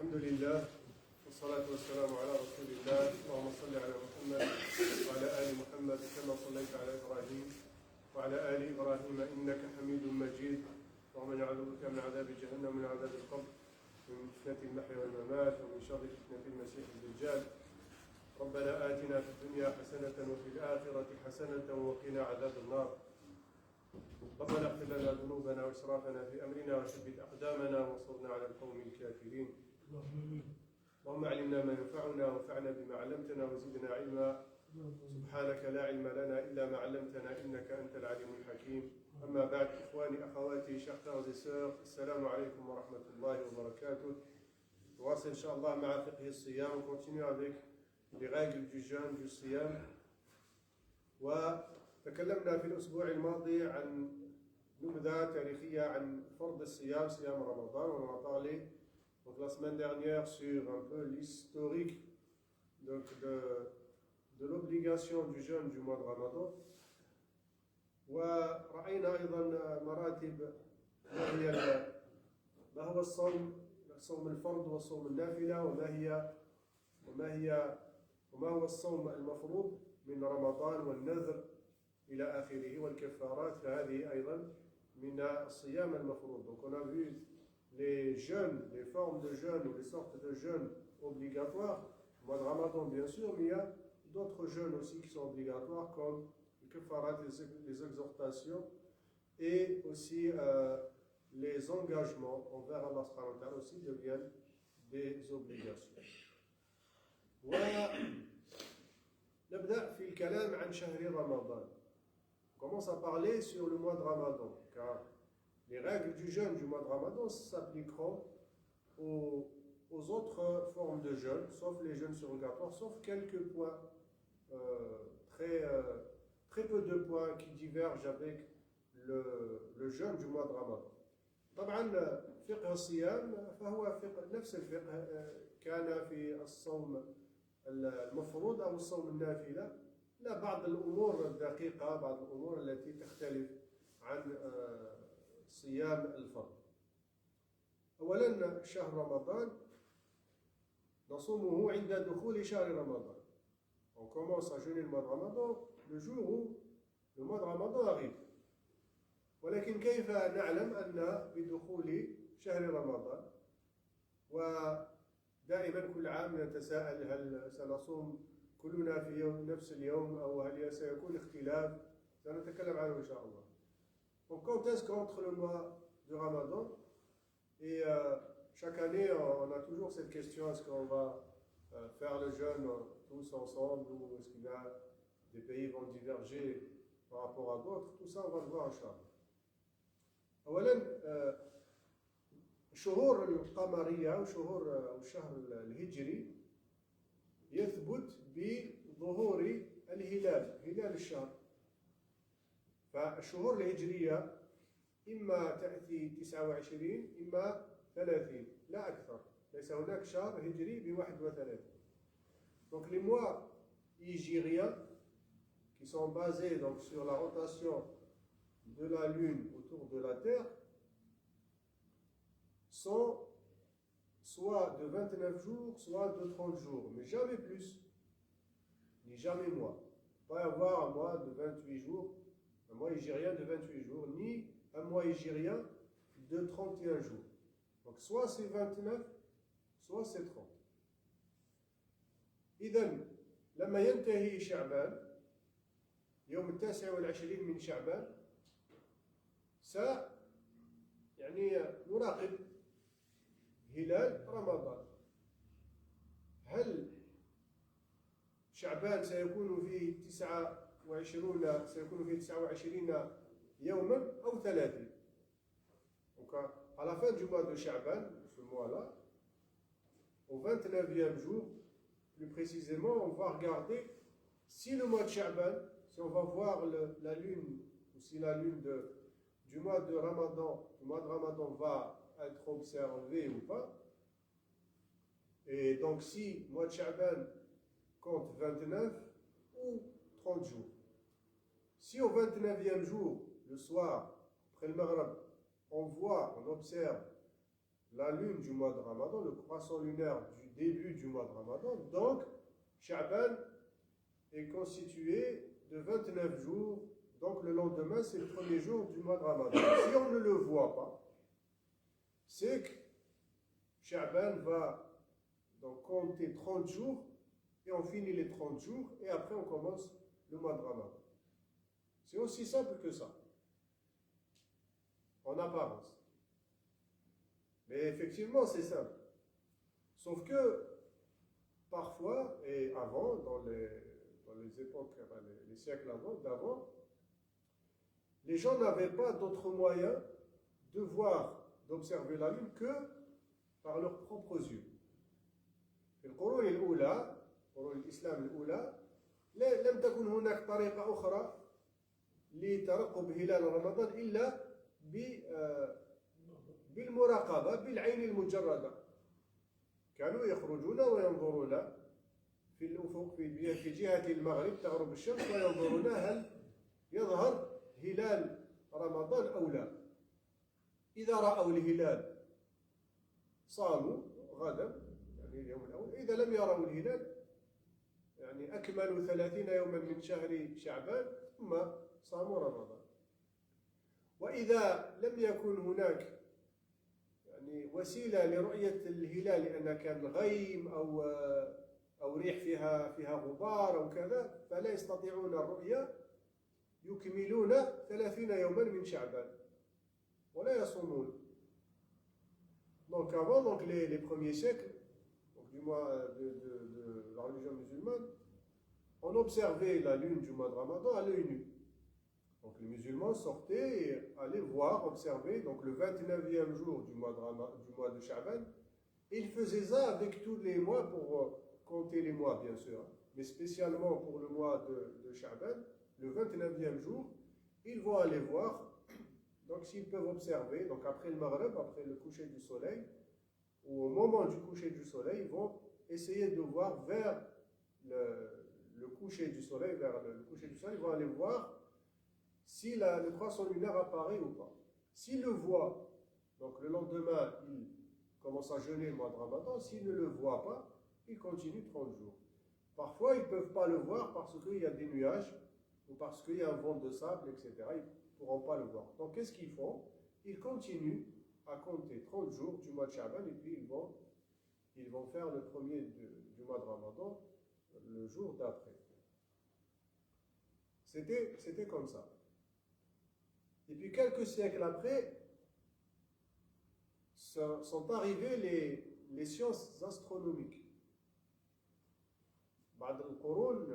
الحمد لله والصلاة والسلام على رسول الله. اللهم صل على محمد وعلى آل محمد كما صليت على إبراهيم وعلى آل إبراهيم إنك حميد مجيد. اللهم نعوذ بك من عذاب جهنم ومن عذاب القبر ومن فتنة المحيا والممات ومن شر فتنة المسيح الدجال. ربنا آتنا في الدنيا حسنة وفي الآخرة حسنة وقنا عذاب النار. ربنا اغفر لنا ذنوبنا واسرافنا في امرنا وثبت اقدامنا وانصرنا على القوم الكافرين. اللهم علمنا ما ينفعنا وانفعنا بما علمتنا وزدنا علما. سبحانك لا علم لنا الا ما علمتنا انك انت العليم الحكيم. اما بعد، اخواني اخواتي chers frères et sœurs, السلام عليكم ورحمه الله وبركاته. نواصل ان شاء الله مع فقه الصيام. On continue avec les règles du jeûne du صيام. وتكلمنا في الأسبوع الماضي عن نبذة تاريخية عن فرض الصيام، صيام رمضان. On en a parlé donc la semaine dernière sur un peu l'historique de l'obligation du jeûne du mois de Ramadan. ورأينا أيضا مراتب ما هو الصوم الفرض والصوم النافلة، وما هو الصوم المفروض من رمضان والنذر إلى آخره والكفارات، فهذه أيضا من الصيام المفروض. Donc on a vu les jeûnes, les formes de jeûne ou les sortes de jeûnes obligatoires. Le mois de Ramadan bien sûr, mais il y a d'autres jeûnes aussi qui sont obligatoires comme les kafarat, les exhortations et aussi les engagements envers Allah subhanahu wa ta'ala aussi deviennent des obligations. نبدأ في الكلام عن شهر رمضان. On commence à parler sur le mois de Ramadan, car les règles du jeûne du mois de Ramadan s'appliqueront aux autres formes de jeûne, sauf les jeûnes surrogatoires, sauf quelques points, très peu de points qui divergent avec le jeûne du mois de Ramadan. طبعا فقه الصيام فهو نفس الفقه كان في الصوم المفروض أو الصوم النافلة، لا بعض الأمور الدقيقة، بعض الأمور التي تختلف عن صيام الفرض. أولا شهر رمضان نصومه عند دخول شهر رمضان. On commence à jeûner le mois de Ramadan le jour où le mois de Ramadan arrive. ولكن كيف نعلم أن بدخول شهر رمضان؟ ودائما كل عام نتساءل هل سنصوم كلنا في نفس اليوم أو هل سيكون اختلاف؟ سنتكلم عنه إن شاء الله. Donc quand est-ce qu'entre le mois de Ramadan et chaque année on a toujours cette question, est-ce qu'on va faire le jeûne tous ensemble ou est-ce qu'il y a des pays vont diverger par rapport à d'autres? Tout ça on va le voir Inch'Allah. أولا الشهور القمرية وشهور الشهر الهجري يثبت بظهور الهلال، هلال الشهر. فالشهور الهجرية إما تأتي 29 إما 30، لا أكثر. ليس هناك شهر هجري ب31. Donc les mois hégiriens qui sont basés donc sur la rotation de la Lune autour de la Terre sont soit de 29 jours, soit de 30 jours, mais jamais plus, ni jamais moins. Il ne peut pas y avoir un mois de 28 jours, un mois hégirien de 28 jours, ni un mois hégirien de 31 jours. Donc soit c'est 29, soit c'est 30. إذن لما ينتهي شعبان يوم 29 من شعبان يعني نراقب هلال رمضان. هل شعبان سيكون فيه 29 يوما أو 30؟ Donc à la fin du mois de Sha'ban, ce mois-là, au 29e jour, plus précisément, on va regarder si le mois de Sha'ban, si on va voir la lune, ou si la lune du mois de Ramadan va être observé ou pas. Et donc si le mois de Sha'ban compte 29 ou 30 jours. Si au 29e jour, le soir, après le Maghrib, on observe la lune du mois de Ramadan, le croissant lunaire du début du mois de Ramadan. Donc, Sha'ban est constitué de 29 jours. Donc, le lendemain, c'est le premier jour du mois de Ramadan. Si on ne le voit pas, c'est que Sha'ban va donc compter 30 jours et on finit les 30 jours et après on commence le mois de Ramadan. C'est aussi simple que ça, en apparence. Mais effectivement, c'est simple. Sauf que parfois, et avant, dans les époques, les siècles d'avant, les gens n'avaient pas d'autre moyen de voir, d'observer la lune que par leurs propres yeux. في القرون الأولى قرون الإسلام الأولى لم تكن هناك طريقة أخرى لترقب هلال رمضان إلا بالمراقبة بالعين المجردة. كانوا يخرجون وينظرون في الأفق في جهة المغرب تغرب الشمس وينظرون هل يظهر هلال رمضان أو لا. إذا رأوا الهلال صاموا غدا يعني اليوم الأول، إذا لم يروا الهلال يعني أكملوا 30 يوما من شهر شعبان ثم صاموا رمضان. وإذا لم يكن هناك يعني وسيلة لرؤية الهلال لأن كان غيم أو ريح فيها غبار أو كذا فلا يستطيعون الرؤية، يكملون 30 يوما من شعبان ولا يصومون. Donc avant, donc les premiers siècles, donc du mois de la religion musulmane, on observait la lune du mois de Ramadan à l'œil nu. Donc les musulmans sortaient et allaient voir, observer, donc le 29e jour du mois de Sha'ban. Ils faisaient ça avec tous les mois pour compter les mois, bien sûr, mais spécialement pour le mois de Sha'ban, le 29e jour, ils vont aller voir. Donc s'ils peuvent observer, donc après le Maghreb, après le coucher du soleil, ou au moment du coucher du soleil, ils vont essayer de voir vers le coucher du soleil, ils vont aller voir si le croissant lunaire apparaît ou pas. S'ils le voient, donc le lendemain, ils commencent à jeûner le mois de Ramadan. S'ils ne le voient pas, ils continuent 30 jours. Parfois, ils ne peuvent pas le voir parce qu'il y a des nuages, ou parce qu'il y a un vent de sable, etc. Ils ne pourront pas le voir. Donc, qu'est-ce qu'ils font? Ils continuent à compter 30 jours du mois de Sha'ban et puis ils vont faire le premier du mois de Ramadan le jour d'après. C'était comme ça. Et puis quelques siècles après, sont arrivées les sciences astronomiques. بعد القرون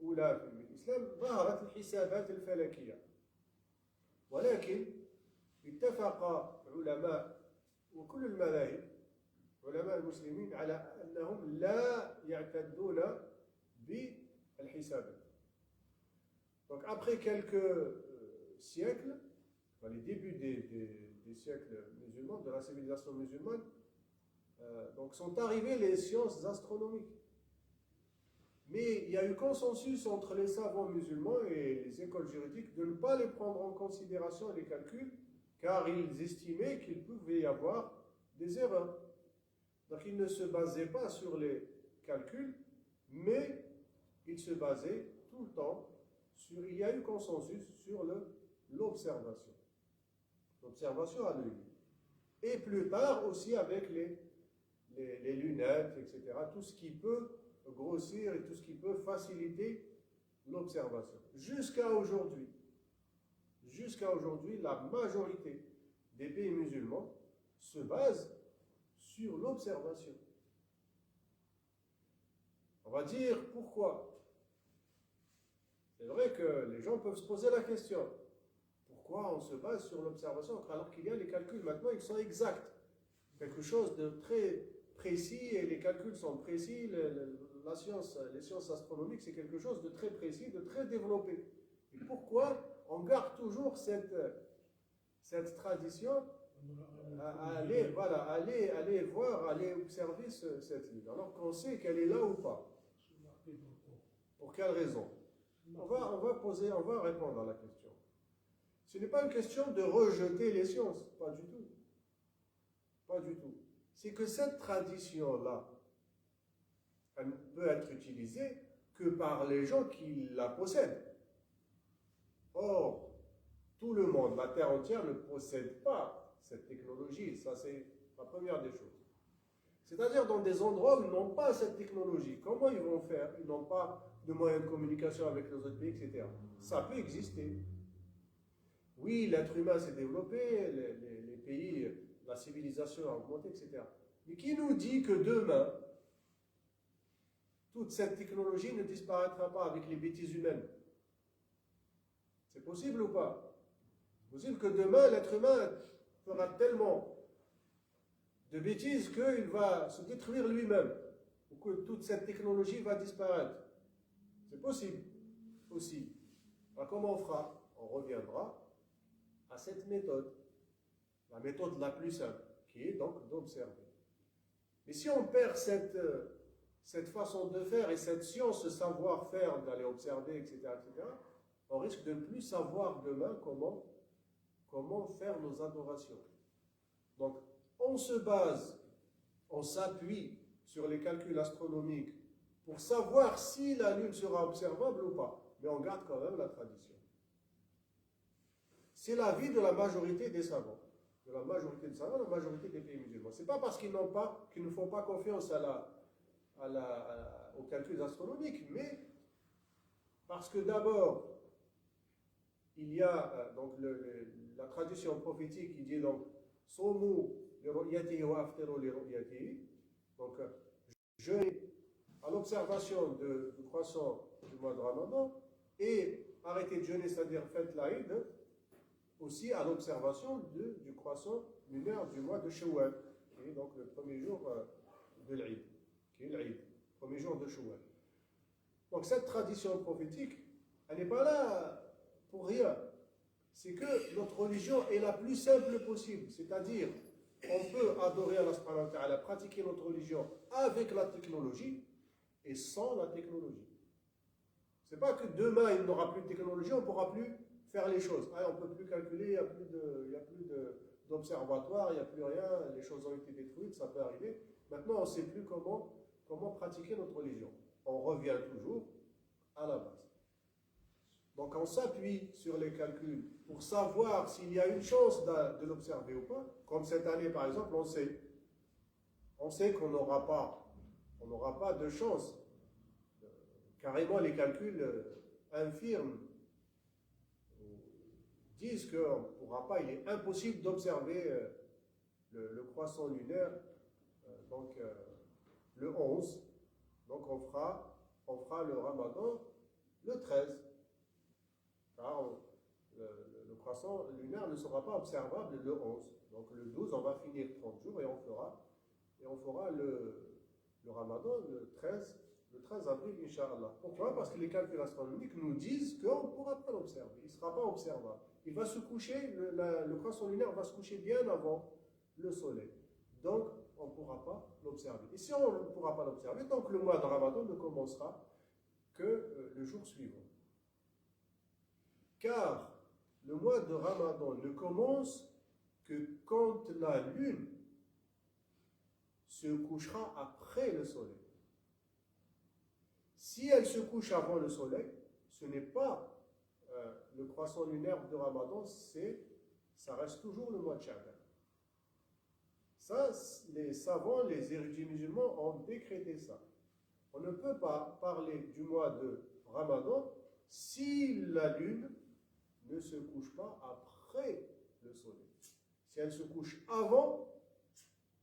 الأولى في الإسلام ظهرت الحسابات الفلكية، ولكن اتفق علماء وكل المذاهب علماء المسلمين على أنهم لا يعتدون بالحسابات. Donc après quelques siècles, dans les débuts des siècles musulmans, de la civilisation musulmane, donc sont arrivées les sciences astronomiques. Mais il y a eu consensus entre les savants musulmans et les écoles juridiques de ne pas les prendre en considération les calculs, car ils estimaient qu'il pouvait y avoir des erreurs. Donc ils ne se basaient pas sur les calculs, mais ils se basaient tout le temps sur, il y a eu consensus sur l'observation. L'observation à l'œil. Et plus tard aussi avec les lunettes, etc. Tout ce qui peut grossir et tout ce qui peut faciliter l'observation. Jusqu'à aujourd'hui, la majorité des pays musulmans se basent sur l'observation. On va dire pourquoi. C'est vrai que les gens peuvent se poser la question. Pourquoi on se base sur l'observation alors qu'il y a les calculs maintenant, ils sont exacts. Quelque chose de très précis et les calculs sont précis. Les sciences astronomiques, c'est quelque chose de très précis, de très développé. Et pourquoi on garde toujours cette tradition à aller voir, aller observer cette lune, alors qu'on sait qu'elle est là ou pas? Pour quelle raison? On va répondre à la question. Ce n'est pas une question de rejeter les sciences, pas du tout. Pas du tout. C'est que cette tradition-là, elle ne peut être utilisée que par les gens qui la possèdent. Or, tout le monde, la Terre entière, ne possède pas cette technologie. Ça, c'est la première des choses. C'est-à-dire dans des endroits où ils n'ont pas cette technologie. Comment ils vont faire? Ils n'ont pas de moyens de communication avec les autres pays, etc. Ça peut exister. Oui, l'être humain s'est développé, les pays, la civilisation a augmenté, etc. Mais qui nous dit que demain, toute cette technologie ne disparaîtra pas avec les bêtises humaines? C'est possible ou pas? C'est possible que demain, l'être humain fera tellement de bêtises qu'il va se détruire lui-même, ou que toute cette technologie va disparaître. C'est possible aussi. Alors comment on fera? On reviendra à cette méthode, la méthode la plus simple, qui est donc d'observer. Mais si on perd cette façon de faire et cette science, ce savoir-faire d'aller observer, etc., on risque de ne plus savoir demain comment faire nos adorations. Donc, on se base, on s'appuie sur les calculs astronomiques pour savoir si la Lune sera observable ou pas. Mais on garde quand même la tradition. C'est l'avis de la majorité des savants. De la majorité des savants, la majorité des pays musulmans. Ce n'est pas parce qu'ils ne font pas confiance aux calculs astronomiques, mais parce que d'abord, il y a donc la tradition prophétique qui dit donc Somu li ru'yatihi wa aftiru li ru'yatihi. Donc, jeûnez à l'observation du croissant du mois de Ramadan et arrêtez de jeûner, c'est-à-dire faites l'Aïd, aussi à l'observation du croissant lunaire du mois de Shawwal, qui est donc le premier jour de l'Aïd, qui est l'Aïd, premier jour de Shawwal. Donc cette tradition prophétique, elle n'est pas là pour rien. C'est que notre religion est la plus simple possible, c'est-à-dire on peut adorer Allah subhanahu wa ta'ala, pratiquer notre religion avec la technologie et sans la technologie. C'est pas que demain il n'y aura plus de technologie, on ne pourra plus faire les choses. Ah, on ne peut plus calculer, il n'y a plus d'observatoire, il n'y a plus rien, les choses ont été détruites, ça peut arriver. Maintenant, on ne sait plus comment pratiquer notre religion. On revient toujours à la base. Donc on s'appuie sur les calculs pour savoir s'il y a une chance de l'observer ou pas. Comme cette année par exemple, on sait qu'on n'aura pas de chance. Carrément les calculs infirment, disent qu'on ne pourra pas, il est impossible d'observer le croissant lunaire le 11. Donc on fera le Ramadan le 13. Car le croissant lunaire ne sera pas observable le 11. Donc le 12, on va finir 30 jours et on fera le Ramadan le 13 avril, Inch'Allah. Pourquoi? Parce que les calculs astronomiques nous disent qu'on ne pourra pas l'observer. Il ne sera pas observable. Il va se coucher, le croissant lunaire va se coucher bien avant le soleil. Donc, on ne pourra pas l'observer. Et si on ne pourra pas l'observer, donc le mois de Ramadan ne commencera que le jour suivant. Car le mois de Ramadan ne commence que quand la lune se couchera après le soleil. Si elle se couche avant le soleil, ce n'est pas le croissant lunaire de Ramadan, ça reste toujours le mois de Sha'ban. Ça, les savants, les érudits musulmans ont décrété ça. On ne peut pas parler du mois de Ramadan si la lune ne se couche pas après le soleil. Si elle se couche avant,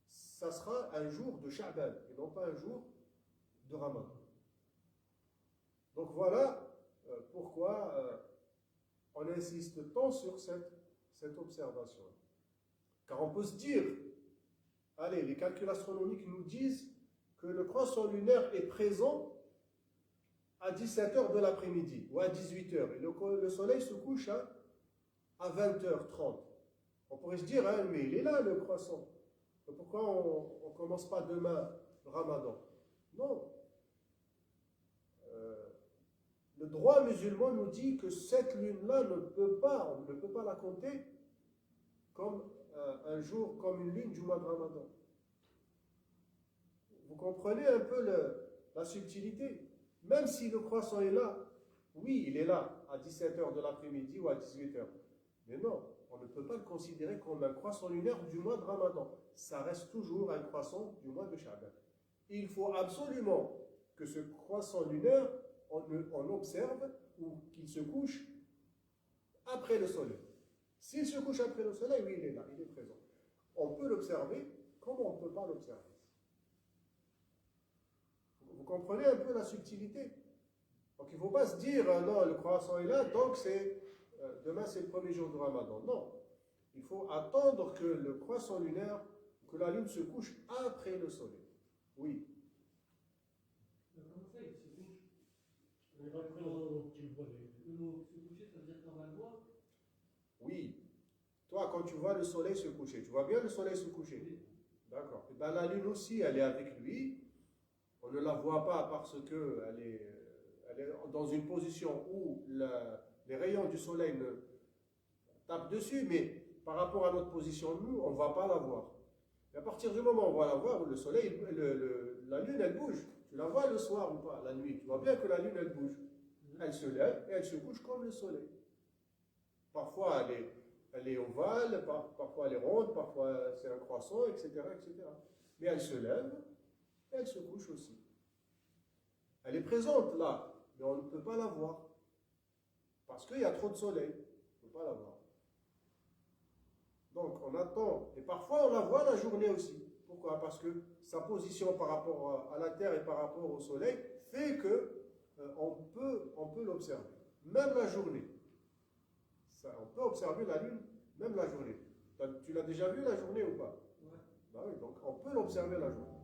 ça sera un jour de Sha'ban et non pas un jour de Ramadan. Donc voilà pourquoi on insiste tant sur cette observation. Car on peut se dire, allez, les calculs astronomiques nous disent que le croissant lunaire est présent à 17h de l'après-midi ou à 18h. Et le soleil se couche à 20h30. On pourrait se dire, hein, mais il est là le croissant. Pourquoi on ne commence pas demain le Ramadan? Non. Le droit musulman nous dit que cette lune-là on ne peut pas la compter comme un jour comme une lune du mois de Ramadan. Vous comprenez un peu la subtilité? Même si le croissant est là, oui, il est là à 17h de l'après-midi ou à 18h. Mais non, on ne peut pas le considérer comme un croissant lunaire du mois de Ramadan. Ça reste toujours un croissant du mois de Sha'ban. Il faut absolument que ce croissant lunaire, on observe ou qu'il se couche après le soleil. S'il se couche après le soleil, oui, il est là, il est présent. On peut l'observer, comment on ne peut pas l'observer? Vous comprenez un peu la subtilité? Donc il ne faut pas se dire, non, le croissant est là, donc demain c'est le premier jour du Ramadan. Non, il faut attendre que le croissant lunaire, que la lune se couche après le soleil. Oui. Comment ça, il se couche? Quand tu vois le se coucher, ça veut dire qu'on va le voir? Oui. Toi, quand tu vois le soleil se coucher, tu vois bien le soleil se coucher? Oui. D'accord. Et bien la lune aussi, elle est avec lui. On ne la voit pas parce qu'elle est dans une position où les rayons du soleil ne tapent dessus, mais par rapport à notre position, nous, on ne va pas la voir. Et à partir du moment où on va la voir, le soleil, la lune, elle bouge. Tu la vois le soir ou pas, la nuit. Tu vois bien que la lune, elle bouge. Elle se lève et elle se couche comme le soleil. Parfois, elle est ovale, parfois elle est ronde, parfois c'est un croissant, etc., etc. Mais elle se lève et elle se couche aussi. Elle est présente là, mais on ne peut pas la voir. Parce qu'il y a trop de soleil. On ne peut pas la voir. Donc on attend. Et parfois on la voit la journée aussi. Pourquoi? Parce que sa position par rapport à la Terre et par rapport au soleil fait que on peut l'observer. Même la journée. On peut observer la Lune, même la journée. Tu l'as déjà vu la journée ou pas? Ouais. Ben oui, donc on peut l'observer la journée.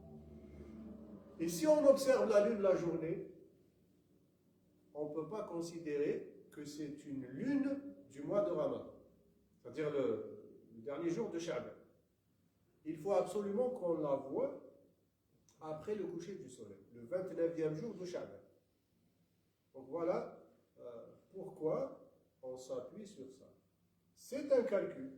Et si on observe la Lune la journée, on ne peut pas considérer que c'est une lune du mois de Ramadan, c'est-à-dire le dernier jour de Sha'ban. Il faut absolument qu'on la voie après le coucher du soleil, le 29e jour de Sha'ban. Donc voilà pourquoi on s'appuie sur ça. C'est un calcul.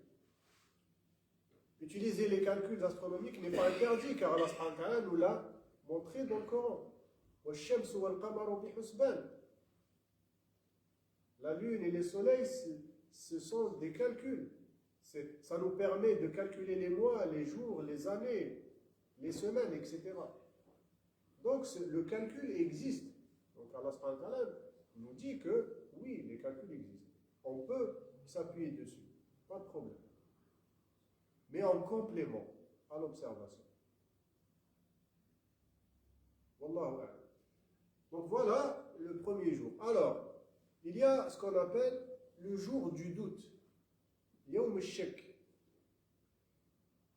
Utiliser les calculs astronomiques n'est pas interdit, car Allah subhanahu wa ta'ala nous l'a montré dans le Coran. وَالشَّمْسُ وَالْقَمَرُ بِحُسْبَانٍ. La lune et les soleils, ce sont des calculs. Ça nous permet de calculer les mois, les jours, les années, les semaines, etc. Donc le calcul existe. Donc Allah subhanahu wa ta'ala nous dit que oui, les calculs existent. On peut s'appuyer dessus, pas de problème. Mais en complément à l'observation. Wallahu a'lam. Donc voilà le premier jour. Alors, il y a ce qu'on appelle le jour du doute. Yawm al-Shak.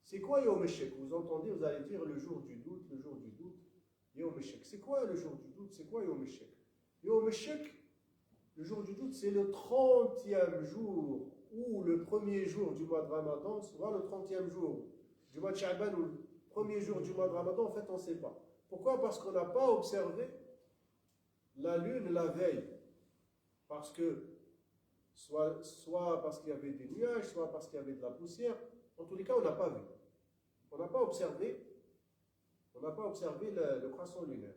C'est quoi Yawm al-Shak? Vous entendez, vous allez dire le jour du doute, le jour du doute. Yawm al-Shak. C'est quoi le jour du doute? C'est quoi Yawm al-Shak? Yawm al-Shak, le jour du doute, c'est le 30e jour ou le premier jour du mois de Ramadan, soit le 30e jour du mois de Sha'ban ou le premier jour du mois de Ramadan. En fait, on ne sait pas. Pourquoi? Parce qu'on n'a pas observé la lune la veille. Parce que, soit parce qu'il y avait des nuages, soit parce qu'il y avait de la poussière. En tous les cas, on n'a pas vu. On n'a pas observé le croissant lunaire.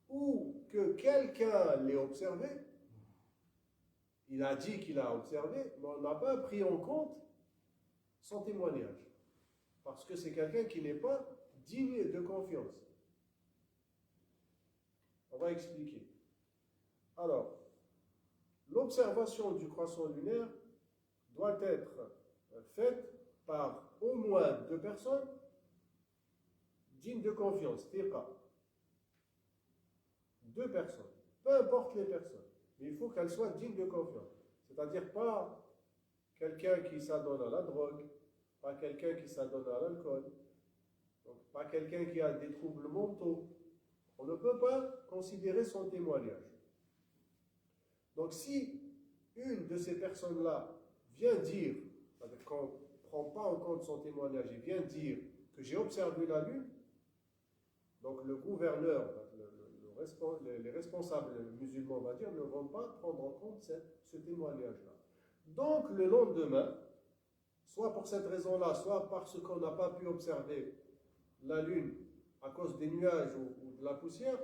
Ou que quelqu'un l'ait observé, il a dit qu'il a observé, mais on n'a pas pris en compte son témoignage. Parce que c'est quelqu'un qui n'est pas digne de confiance. On va expliquer. Alors, l'observation du croissant lunaire doit être faite par au moins 2 personnes dignes de confiance. Tiqa. 2 personnes. Peu importe les personnes. Mais il faut qu'elles soient dignes de confiance. C'est-à-dire pas quelqu'un qui s'adonne à la drogue, pas quelqu'un qui s'adonne à l'alcool, donc pas quelqu'un qui a des troubles mentaux. On ne peut pas considérer son témoignage. Donc si une de ces personnes-là vient dire, c'est-à-dire qu'on ne prend pas en compte son témoignage et vient dire que j'ai observé la lune, donc le gouverneur, les responsables musulmans, on va dire, ne vont pas prendre en compte ce témoignage-là. Donc le lendemain, soit pour cette raison-là, soit parce qu'on n'a pas pu observer la lune à cause des nuages ou de la poussière,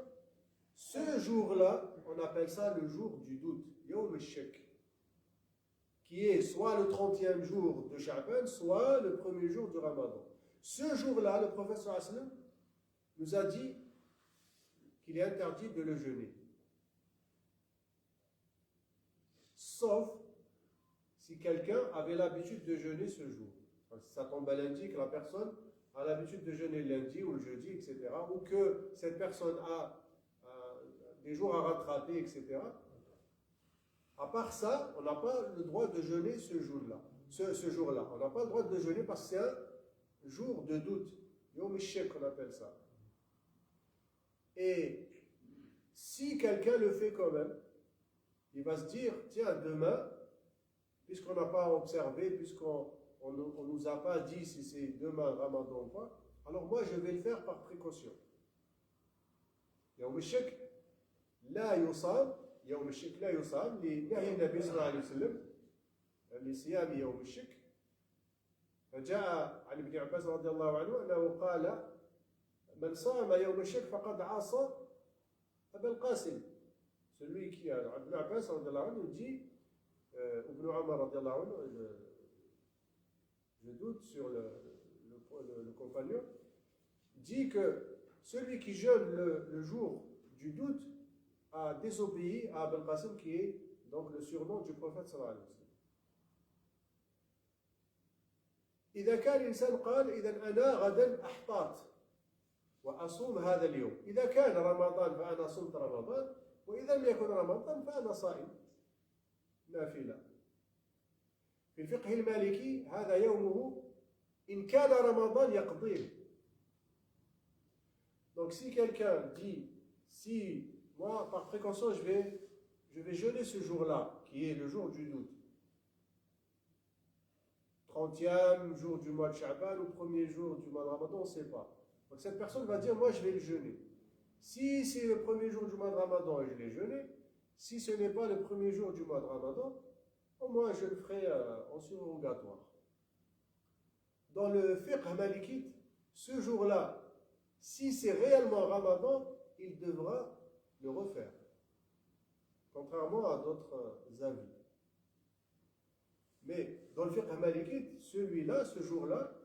ce jour-là, on appelle ça le jour du doute, Yawm al-Shak, qui est soit le 30e jour de Sha'ban, soit le premier jour du Ramadan. Ce jour-là, le prophète sallallahu alayhi wa sallam nous a dit qu'il est interdit de le jeûner. Sauf si quelqu'un avait l'habitude de jeûner ce jour. Enfin, si ça tombe à lundi, que la personne a l'habitude de jeûner le lundi ou le jeudi, etc. Ou que cette personne a des jours à rattraper, etc. À part ça, on n'a pas le droit de jeûner ce jour-là. Ce jour-là. On n'a pas le droit de jeûner parce que c'est un jour de doute. Yom al-Shak, on appelle ça. Et si quelqu'un le fait quand même, il va se dire, tiens, demain, puisqu'on n'a pas observé, puisqu'on ne nous a pas dit si c'est demain Ramadan ou pas, alors moi je vais le faire par précaution. Yawm al-Shak, la yusam, Yawm al-Shak la yusam, لنهي النبي صلى الله عليه وسلم لصيام يوم الشك. فجاء عن ابن عباس رضي الله عنه أنه قال من صام يوم الشك فقد عصى أبا القاسم. Celui qui a, Ibn Abbas radiallahu anhu dit, Ibn Umar radiallahu anhu, je doute sur le compagnon, dit que celui qui jeûne le jour du doute a désobéi à Abul Qasim, qui est donc le surnom du prophète sallallahu alayhi wa sallam. إذا كان الإنسان قال إذا أنا غدا أحتاط وأصوم هذا اليوم، إذا كان رمضان فأنا صمت رمضان، وإذا لم يكن رمضان فأنا صائم نافلة. في الفقه المالكي هذا يومه إن كان رمضان يقضيه. Donc si quelqu'un dit, si moi par précaution je vais jeûner ce jour-là, qui est le jour du doute, 30e jour du mois de Sha'ban ou premier jour du mois de Ramadan, on ne sait pas. Donc cette personne va dire, moi je vais le jeûner. Si c'est le premier jour du mois de Ramadan, je l'ai jeûné. Si ce n'est pas le premier jour du mois de Ramadan, au moins je le ferai en surrogatoire. Dans le fiqh malikite, ce jour-là, si c'est réellement Ramadan, il devra le refaire. Contrairement à d'autres avis. Mais dans le fiqh malikite, celui-là, ce jour-là,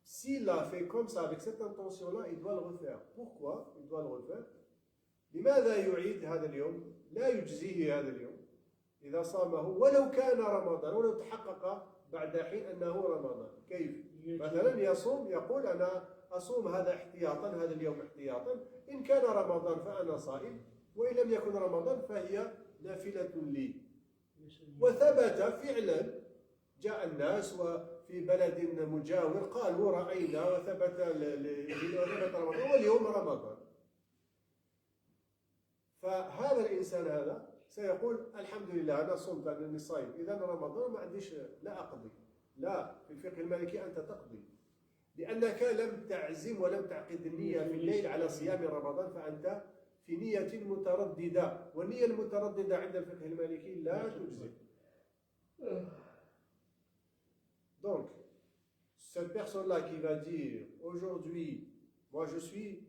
s'il l'a fait comme ça, avec cette intention-là, il doit le refaire. Pourquoi il doit le refaire? لماذا يعيد هذا اليوم؟ لا يجزيه هذا اليوم إذا صامه ولو كان رمضان، ولو تحقق بعد حين أنه رمضان. كيف؟ مثلا يصوم، يقول أنا أصوم هذا احتياطا، هذا اليوم احتياطا، إن كان رمضان فأنا صائم، وإن لم يكن رمضان فهي نافلة لي. وثبت فعلا، جاء الناس وفي بلد مجاور قالوا رأينا وثبت رمضان واليوم رمضان. فهذا الإنسان هذا سيقول الحمد لله أنا صمت أنني صايم، إذا رمضان ما عنديش لا أقضي. لا، في الفقه المالكي أنت تقضي، لأنك لم تعزم ولم تعقد النية في الليل على صيام رمضان، فأنت في نية مترددة، والنية المترددة عند الفقه المالكي لا تجزي. Donc, cette personne-là qui va dire aujourd'hui, moi je fais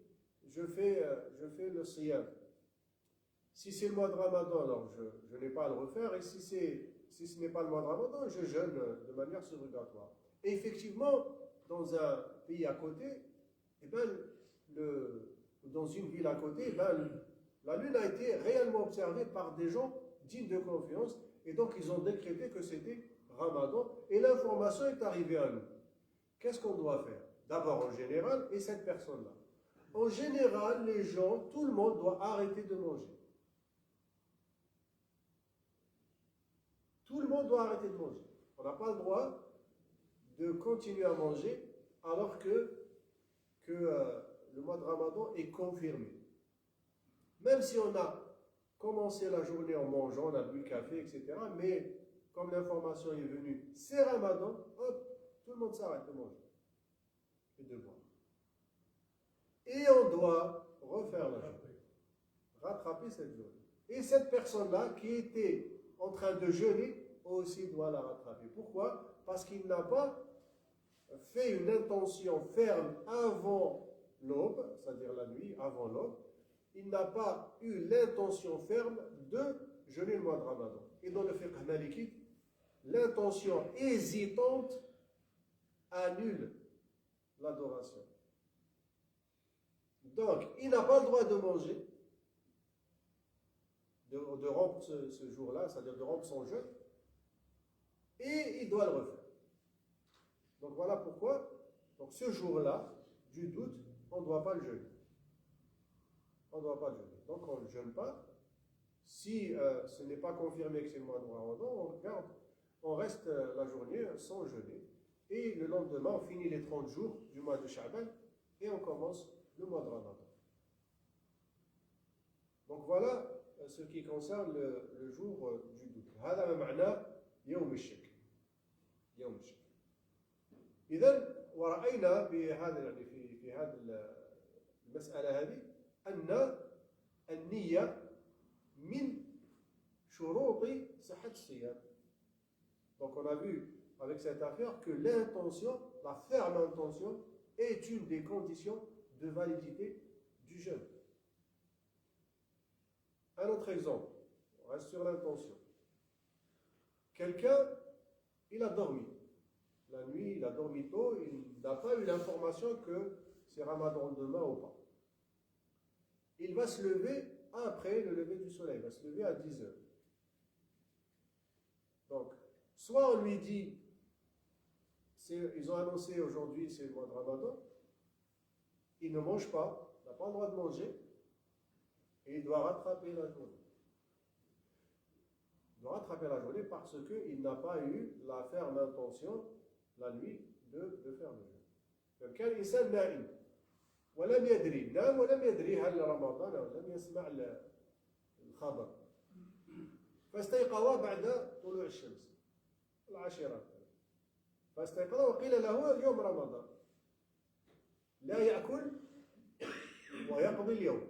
le siyam. Si c'est le mois de Ramadan, alors je n'ai pas à le refaire, et si ce n'est pas le mois de Ramadan, je jeûne de manière surrogatoire. Et effectivement, dans un pays à côté, eh ben, dans une ville à côté, eh ben, la lune a été réellement observée par des gens dignes de confiance, et donc ils ont décrété que c'était Ramadan, et l'information est arrivée à nous. Qu'est-ce qu'on doit faire? D'abord en général, et cette personne-là. En général, les gens, tout le monde doit arrêter de manger. Tout le monde doit arrêter de manger. On n'a pas le droit de continuer à manger alors que le mois de Ramadan est confirmé. Même si on a commencé la journée en mangeant, on a bu le café, etc. Mais comme l'information est venue, c'est Ramadan, hop, tout le monde s'arrête de manger et de boire. Et on doit refaire la journée, rattraper cette journée. Et cette personne-là qui était en train de jeûner aussi doit la rattraper. Pourquoi? Parce qu'il n'a pas fait une intention ferme avant l'aube, c'est-à-dire la nuit, avant l'aube, il n'a pas eu l'intention ferme de jeûner le mois de Ramadan. Et dans le fiqh malikite, l'intention hésitante annule l'adoration. Donc, il n'a pas le droit de manger, de rompre ce jour-là, c'est-à-dire de rompre son jeûne, et il doit le refaire. Donc voilà pourquoi, donc ce jour-là, du doute, on ne doit pas le jeûner. On ne doit pas le jeûner. Donc on ne le jeûne pas. Si ce n'est pas confirmé que c'est le mois de Ramadan, on reste la journée sans jeûner. Et le lendemain, on finit les 30 jours du mois de Sha'ban et on commence le mois de Ramadan. Donc voilà ce qui concerne le jour du doute. هذا ما معناه يوم الشك. يوم الشك. إذن ورأينا بهذا يعني في هذه المسألة هذه أن النية من شروط صحة الصيام. Donc on a vu avec cette affaire que l'intention, la ferme intention, est une des conditions de validité du jeûne. Un autre exemple, on reste sur l'intention. Quelqu'un, il a dormi. La nuit, il a dormi tôt, il n'a pas eu l'information que c'est Ramadan demain ou pas. Il va se lever après le lever du soleil, il va se lever à 10 heures. Donc, soit on lui dit, ils ont annoncé aujourd'hui c'est le mois de Ramadan, il ne mange pas, il n'a pas le droit de manger, et il doit rattraper la journée. Il doit rattraper la journée parce qu'il n'a pas eu la ferme intention la nuit de faire le jeûne. Donc, كان الإنسان نائم ولم يدري نام ولم يدري هل رمضان أو لم يسمع الخبر فاستيقظ بعد طلوع الشمس العاشرة فاستيقظ وقيل له اليوم رمضان لا يأكل ويقضي اليوم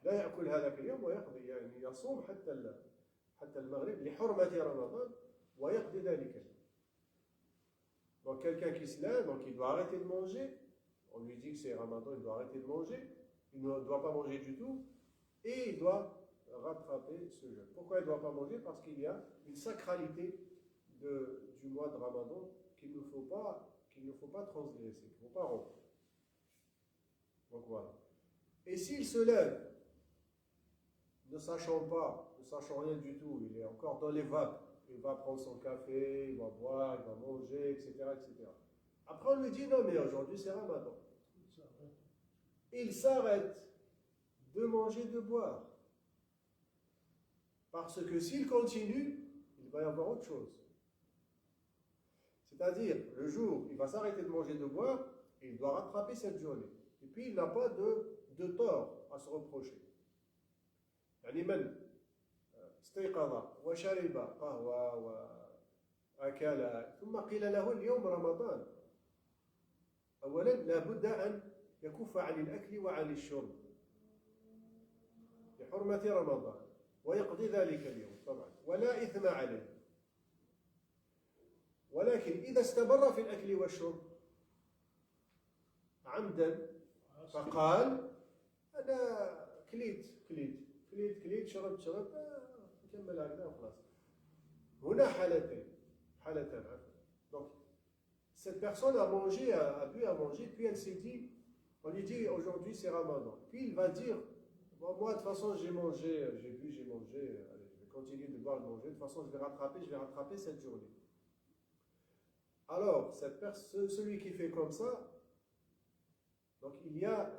لا يأكل هذاك اليوم ويقضي يعني يصوم حتى المغرب لحرمة رمضان ويقضي ذلك اليوم. Donc quelqu'un qui se lève, donc il doit arrêter de manger, on lui dit que c'est Ramadan, il doit arrêter de manger, il ne doit pas manger du tout, et il doit rattraper ce jeûne. Pourquoi il ne doit pas manger? Parce qu'il y a une sacralité du mois de Ramadan qu'il ne faut pas transgresser, qu'il ne faut pas rompre. Donc voilà. Et s'il se lève, ne sachant rien du tout, il est encore dans les vapes, il va prendre son café, il va boire, il va manger, etc., etc. Après, on lui dit, non, mais aujourd'hui, c'est Ramadan. Il s'arrête de manger, de boire. Parce que s'il continue, il va y avoir autre chose. C'est-à-dire, le jour, il va s'arrêter de manger, de boire, et il doit rattraper cette journée. Et puis, il n'a pas de tort à se reprocher. يعني من استيقظ وشرب قهوة وأكل ثم قيل له اليوم رمضان أولا لابد أن يكف عن الأكل وعن الشرب لحرمة رمضان ويقضي ذلك اليوم طبعا ولا إثم عليه ولكن إذا استمر في الأكل والشرب عمدا فقال أنا كليت شربت نكمل هكذا وخلاص. هنا حالتان عفوا. Donc cette personne a mangé, a bu à manger, puis elle s'est dit, on lui dit aujourd'hui c'est Ramadan. Puis il va dire, bon, moi de toute façon j'ai mangé, j'ai bu, j'ai mangé, allez, je vais continuer de boire, de manger, de toute façon je vais rattraper cette journée. Alors celui qui fait comme ça, donc il y a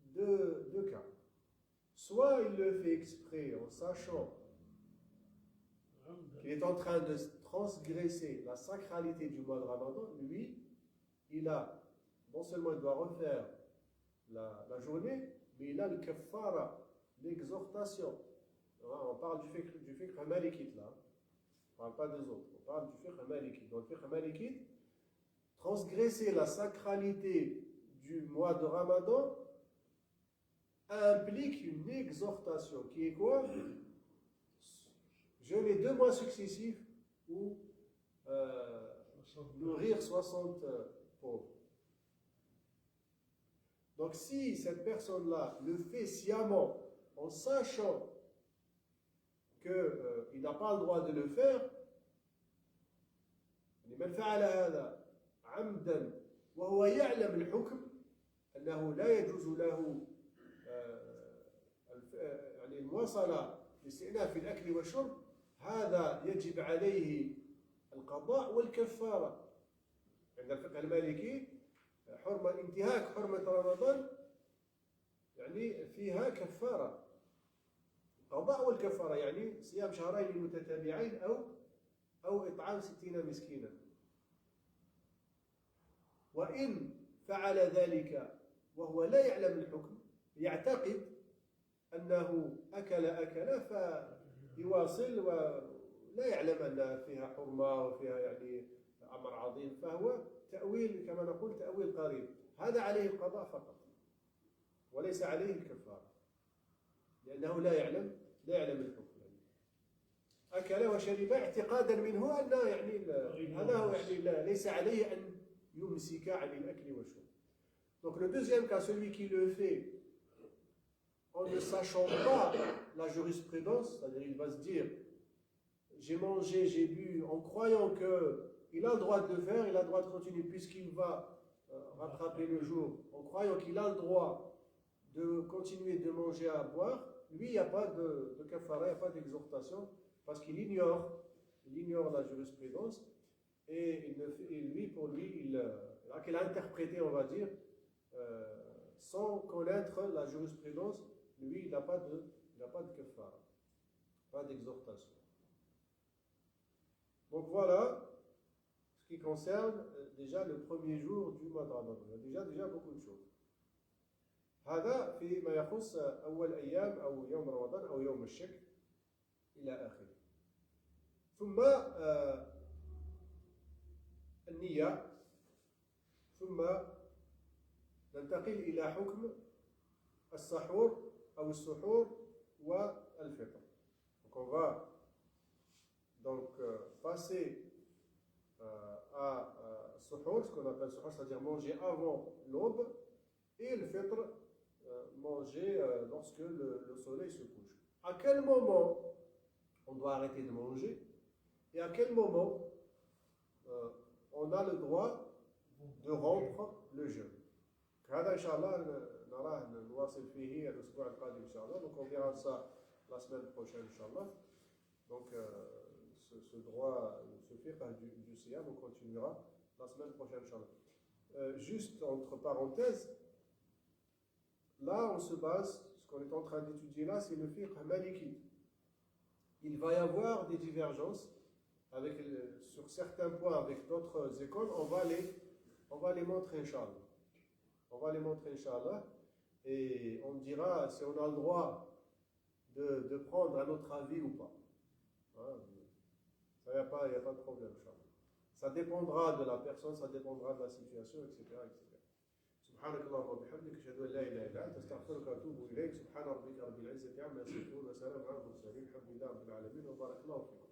deux cas. Soit il le fait exprès en sachant qu'il est en train de transgresser la sacralité du mois de Ramadan, lui, non seulement il doit refaire la journée, mais il a le kaffara, l'exhortation. On parle du fiqh malikite là, on ne parle pas des autres, on parle du fiqh malikite. Dans le fiqh malikite, transgresser la sacralité du mois de Ramadan implique une exhortation qui est quoi? Jeûner 2 mois successifs ou nourrir 60 pauvres. Donc si cette personne-là le fait sciemment, en sachant qu'il n'a pas le droit de le faire, من فعل هذا عمدا وهو يعلم الحكم أنه لا يجوز له يعني المواصلة لاستئناف الأكل والشرب، هذا يجب عليه القضاء والكفارة. عند الفقه المالكي انتهاك حرمة رمضان يعني فيها كفارة، القضاء والكفارة يعني صيام شهرين متتابعين أو إطعام 60 مسكينا. وإن فعل ذلك وهو لا يعلم الحكم، يعتقد أنه أكل فيواصل ولا يعلم أن فيها حرمة وفيها يعني أمر عظيم، فهو تأويل كما نقول تأويل قريب، هذا عليه القضاء فقط وليس عليه الكفارة، لأنه لا يعلم الحكم. أكل وشرب اعتقادا منه أن يعني هذا هو يعني ليس عليه أن يمسك عن الأكل والشرب. Donc le deuxième cas, celui qui le fait en ne sachant pas la jurisprudence, c'est-à-dire il va se dire j'ai mangé, j'ai bu, en croyant qu'il a le droit de le faire, il a le droit de continuer puisqu'il va rattraper le jour, en croyant qu'il a le droit de continuer de manger à boire, lui il n'y a pas de kafara, il n'y a pas d'exhortation, parce qu'il ignore la jurisprudence et pour lui, il a interprété, on va dire, sans connaître la jurisprudence, lui, il n'a pas de kafara, pas d'exhortation. Donc voilà ce qui concerne déjà le premier jour du mois de Ramadan. Il y a déjà beaucoup de choses. هذا فيما يخص أول أيام أو يوم رمضان أو يوم الشك إلى آخره. ثم النية، ثم ننتقل إلى حكم السحور أو السحور والفطر. Donc on va passer à suhour, ce qu'on appelle suhour, c'est-à-dire manger avant l'aube, et le fitr, manger lorsque le soleil se couche. À quel moment on doit arrêter de manger et à quel moment on a le droit de rompre le jeûne. هذا إن شاء الله نراه نواصل فيه الأسبوع القادم إن شاء الله. Donc on verra ça la semaine prochaine إن شاء الله. Donc ce droit, ce fiqh du siyam, on continuera la semaine prochaine إن شاء الله. Juste entre parenthèses, là on se base, ce qu'on est en train d'étudier là, c'est le fiqh maliki. Il va y avoir des divergences sur certains points avec d'autres écoles, on va les montrer Inch'Allah. On va les montrer Inch'Allah et on dira si on a le droit de prendre un autre avis ou pas. Hein? Ça, il n'y a pas de problème Inch'Allah. Ça dépendra de la personne, ça dépendra de la situation, etc. سبحانك اللهم وبحمدك أشهد أن لا إله إلا أنت أستغفرك وأتوب إليك. سبحان ربك رب العزة عما يصفون وسلام على المرسلين الحمد لله رب العالمين وبارك الله فيكم.